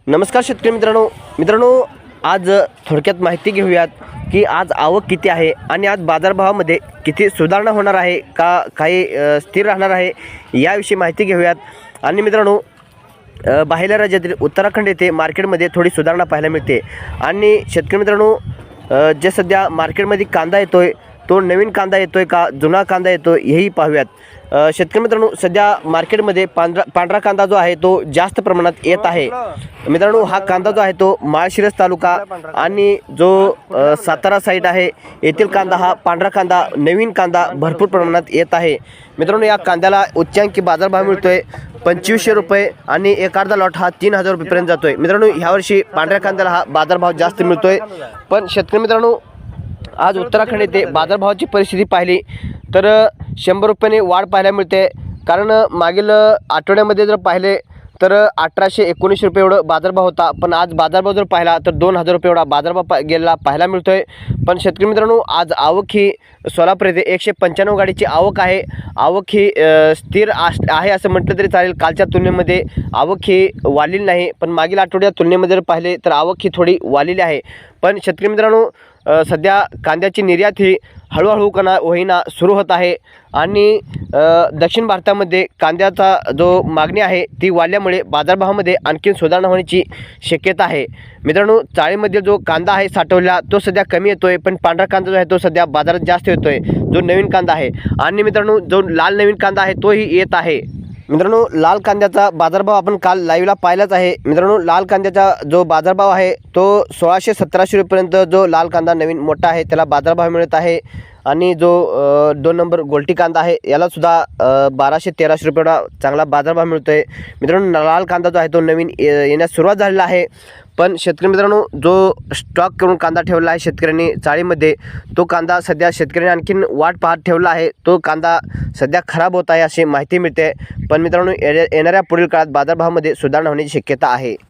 नमस्कार शेतकरी मित्रांनो, आज थोडक्यात माहिती घेऊयात की आज आवक किती आहे आणि आज बाजारभावामध्ये किती सुधारणा होणार आहे का काही स्थिर राहणार आहे याविषयी माहिती घेऊयात। आणि मित्रांनो, बाहेरच्या राज्यातील उत्तराखंड येथे मार्केटमध्ये थोडी सुधारणा पाहायला मिळते। आणि शेतकरी मित्रांनो, जे सध्या मार्केटमध्ये कांदा येतोय तो नवीन कांदा येतोय का जुना कांदा येतोय हेही पाहूयात। शेतकरी मित्रांनो, सध्या मार्केटमध्ये पांढरा कांदा जो आहे तो जास्त प्रमाणात येत आहे। मित्रांनो, हा कांदा जो आहे तो माळशिरस तालुका आणि जो सातारा साईड आहे येथील कांदा, हा पांढरा कांदा नवीन कांदा भरपूर प्रमाणात येत आहे। मित्रांनो, या कांद्याला उच्चांकी बाजारभाव मिळतोय 2500 रुपये आणि एक अर्धा लॉट हा 3000 रुपयेपर्यंत जातोय। मित्रांनो, ह्यावर्षी पांढऱ्या कांद्याला हा बाजारभाव जास्त मिळतोय। पण शेतकरी मित्रांनो, आज उत्तराखंड येथे बाजारभावाची परिस्थिती पाहिली तर 100 रुपयाने वाढ पाहायला मिळते। कारण मागील आठवड्यामध्ये जर पाहिले तर 1819 रुपये एवढं बाजारभाव होता, पण आज बाजारभाव जर पाहिला तर 2000 रुपये एवढा बाजारभाव गेलेला पाहायला मिळतोय। पण शेतकरी मित्रांनो, आज आवक ही सोलापूर येथे 195 गाडीची आवक आहे। आवक ही स्थिर आहे असं म्हटलं तरी चालेल। कालच्या तुलनेमध्ये आवक ही वाढलेली नाही, पण मागील आठवड्या तुलनेमध्ये जर पाहिले तर आवक ही थोडी वाढलेली आहे। पण शेतकरी मित्रांनो, सध्या कांद्याची निर्यात ही हळूहळू होईना सुरू होत आहे आणि दक्षिण भारतामध्ये कांद्याचा जो मागणी आहे ती वाढल्यामुळे बाजारभावामध्ये आणखीन सुधारणा होण्याची शक्यता आहे। मित्रांनो, चाळीमध्ये जो कांदा आहे साठवलेला तो सध्या कमी येतोय, पण पांढरा कांदा जो आहे तो सध्या बाजारात जास्त येतोय, जो नवीन कांदा आहे। आणि मित्रांनो, जो लाल नवीन कांदा आहे तोही येत आहे। मित्रांनो, लाल कांद्याचा बाजारभाव आपण काल लाईव्हला पाहिलाच आहे। मित्रांनो, लाल कांद्याचा जो बाजारभाव आहे तो 1600-1700 रुपयेपर्यंत जो लाल कांदा नवीन मोठा आहे त्याला बाजारभाव मिळत आहे। आणि जो 2 नंबर गोल्टी कांदा आहे याला सुद्धा 1200-1300 रुपये एवढा चांगला बाजारभाव मिळतोय। मित्रांनो, लाल कांदा जो आहे तो नवीन येण्यास सुरुवात झालेला आहे। पण शेतकरी मित्रांनो, जो स्टॉक करून कांदा ठेवला आहे शेतकऱ्यांनी चाळीमध्ये, तो कांदा सध्या शेतकऱ्यांनी आणखीन वाट पाहत ठेवला आहे। तो कांदा सध्या खराब होत आहे अशी माहिती मिळते। पण मित्रांनो, येणाऱ्या पुढील काळात बाजारभावामध्ये सुधारणा होण्याची शक्यता आहे।